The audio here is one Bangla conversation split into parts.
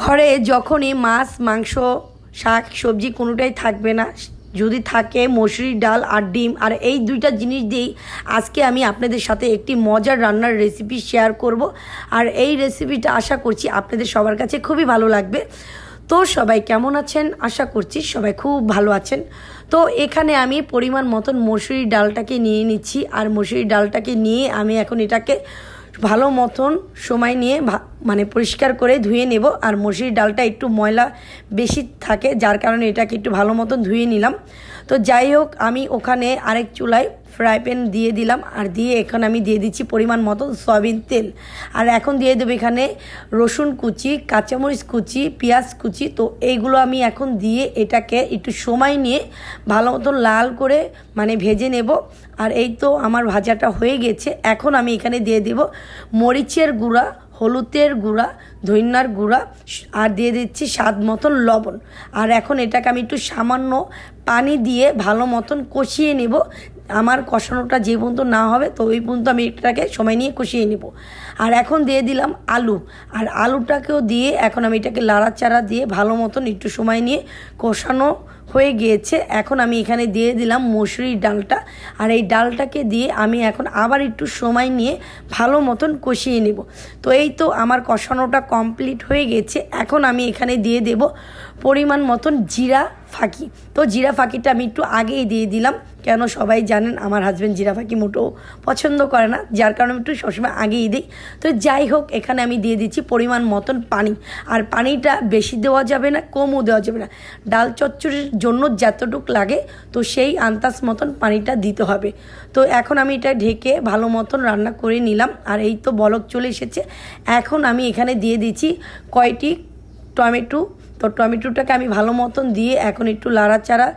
ঘরে যখনই মাছ মাংস শাক সবজি কোনোটাই থাকবে না, যদি থাকে মসুরির ডাল আর ডিম, আর এই দুইটা জিনিস দিয়েই আজকে আমি আপনাদের সাথে একটি মজার রান্নার রেসিপি শেয়ার করব। আর এই রেসিপিটা আশা করছি আপনাদের সবার কাছে খুবই ভালো লাগবে। তো সবাই কেমন আছেন? আশা করছি সবাই খুব ভালো আছেন। তো এখানে আমি পরিমাণ মতন মসুরির ডালটাকে নিয়ে নিচ্ছি, আর মসুরির ডালটাকে নিয়ে আমি এখন এটাকে ভালো মতন সময় নিয়ে পরিষ্কার করে ধুয়ে নেব। আর মসুরির ডালটা একটু ময়লা বেশি থাকে, যার কারণে এটাকে একটু ভালো মতন ধুয়ে নিলাম। তো যাই হোক, আমি ওখানে আরেক চুলায় ফ্রাই প্যান দিয়ে দিলাম, আর দিয়ে এখন আমি দিয়ে দিচ্ছি পরিমাণ মতন সয়াবিন তেল। আর এখন দিয়ে দেবো এখানে রসুন কুচি, কাঁচামরিচ কুচি, পেঁয়াজ কুচি। তো এইগুলো আমি এখন দিয়ে এটাকে একটু সময় নিয়ে ভালো মতন লাল করে ভেজে নেব। আর এই তো আমার ভাজাটা হয়ে গেছে। এখন আমি এখানে দিয়ে দেব মরিচের গুঁড়া, হলুদের গুঁড়া, ধনিয়ার গুঁড়া, আর দিয়ে দিচ্ছি স্বাদ মতন লবণ। আর এখন এটাকে আমি একটু সামান্য পানি দিয়ে ভালো মতন কষিয়ে নেব। আমার কষানোটা যে পর্যন্ত না হবে তো ওই পর্যন্ত আমি এটাকে সময় নিয়ে কষিয়ে নেব। আর এখন দিয়ে দিলাম আলু, আর আলুটাকেও দিয়ে এখন আমি এটাকে লাড়াচাড়া দিয়ে ভালো মতন একটু সময় নিয়ে কষানো হয়ে গিয়েছে। এখন আমি এখানে দিয়ে দিলাম মসুরির ডালটা, আর এই ডালটাকে দিয়ে আমি এখন আবার একটু সময় নিয়ে ভালো মতন কষিয়ে নেব। তো এই তো আমার কষানোটা কমপ্লিট হয়ে গেছে। এখন আমি এখানে দিয়ে দেব পরিমাণ মতন জিরা ফাঁকি। তো জিরা ফাঁকিটা আমি একটু আগেই দিয়ে দিলাম, কেন সবাই জানেন আমার হাজব্যান্ড জিরা ফাঁকি মোটেও পছন্দ করে না, যার কারণে আমি একটু সবসময় আগেই দিই। তো যাই হোক, এখানে আমি দিয়ে দিচ্ছি পরিমাণ মতন পানি। আর পানিটা বেশি দেওয়া যাবে না, কমও দেওয়া যাবে না। ডাল চচ্চড়ির জন্য যতটুকু লাগে তো সেই আন্দাজ মতন পানিটা দিতে হবে। তো এখন আমি এটা ঢেকে ভালো মতন রান্না করে নিলাম। আর এই তো বলক চলে এসেছে। এখন আমি এখানে দিয়ে দিচ্ছি কয়টি টমেটো। তো টমেটোটাকে আমি ভালো মতন দিয়ে এখন একটু লাড়াচাড়া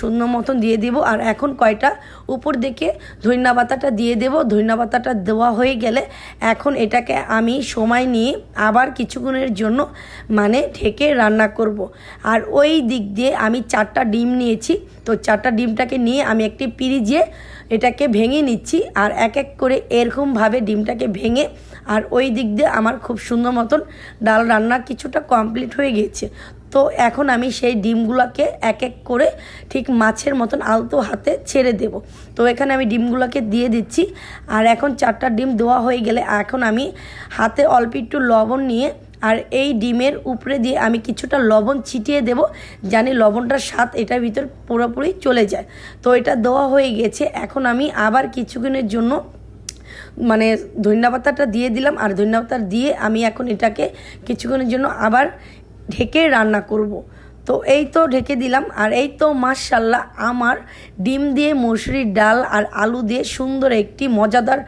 সুন্দর মতন দিয়ে দেব। আর এখন কয়টা উপর দিকে ধনিয়া পাতাটা দিয়ে দেব। ধনিয়া পাতাটা দেওয়া হয়ে গেলে এখন এটাকে আমি সময় নিয়ে আবার কিছুক্ষণের জন্য ঢেকে রান্না করব। আর ওই দিক দিয়ে আমি 4টা ডিম নিয়েছি। তো 4টা ডিমটাকে নিয়ে আমি একটি পিরিজে এটাকে ভেঙে নিচ্ছি। আর এক এক করে এরকমভাবে ডিমটাকে ভেঙে, আর ওই দিক দিয়ে আমার খুব সুন্দর মতন ডাল রান্না কিছুটা কমপ্লিট হয়ে গিয়েছে। তো এখন আমি সেই ডিমগুলোকে এক এক করে ঠিক মাছের মতন আলতো হাতে ছেড়ে দেব। তো এখানে আমি ডিমগুলোকে দিয়ে দিচ্ছি। আর এখন 4টা ডিম দেওয়া হয়ে গেলে এখন আমি হাতে অল্প একটু লবণ নিয়ে আর এই ডিমের উপরে দিয়ে আমি কিছুটা লবণ ছিটিয়ে দেব, জানি লবণটার স্বাদ এটার ভিতর পুরোপুরি চলে যায়। তো এটা দেওয়া হয়ে গেছে। এখন আমি আবার কিছুক্ষণের জন্য ধনিয়া পাতাটা দিয়ে দিলাম। আর ধনিয়া পাতা দিয়ে আমি এখন এটাকে কিছুক্ষণের জন্য আবার ঢেকে রান্না করব। তো এই তো ঢেকে দিলাম। আর এই তো মাশাআল্লাহ আমার ডিম দিয়ে মসুরির ডাল আর আলু দিয়ে সুন্দর একটি মজাদার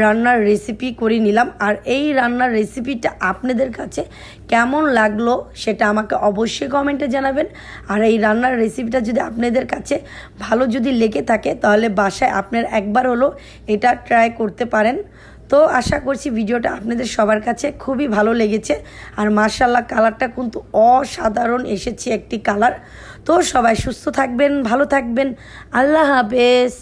রান্নার রেসিপি করে নিলাম। আর এই রান্নার রেসিপিটা আপনাদের কাছে কেমন লাগলো সেটা আমাকে অবশ্যই কমেন্টে জানাবেন। আর এই রান্নার রেসিপিটা যদি আপনাদের কাছে ভালো যদি লেগে থাকে তাহলে বাসায় আপনার একবার হলো এটা ট্রাই করতে পারেন। তো আশা করছি ভিডিওটা আপনাদের সবার কাছে খুবই ভালো লেগেছে। আর মাশাআল্লাহ কালারটা কিন্তু অসাধারণ এসেছে একটি কালার। তো সবাই সুস্থ থাকবেন, ভালো থাকবেন। আল্লাহ হাফেজ।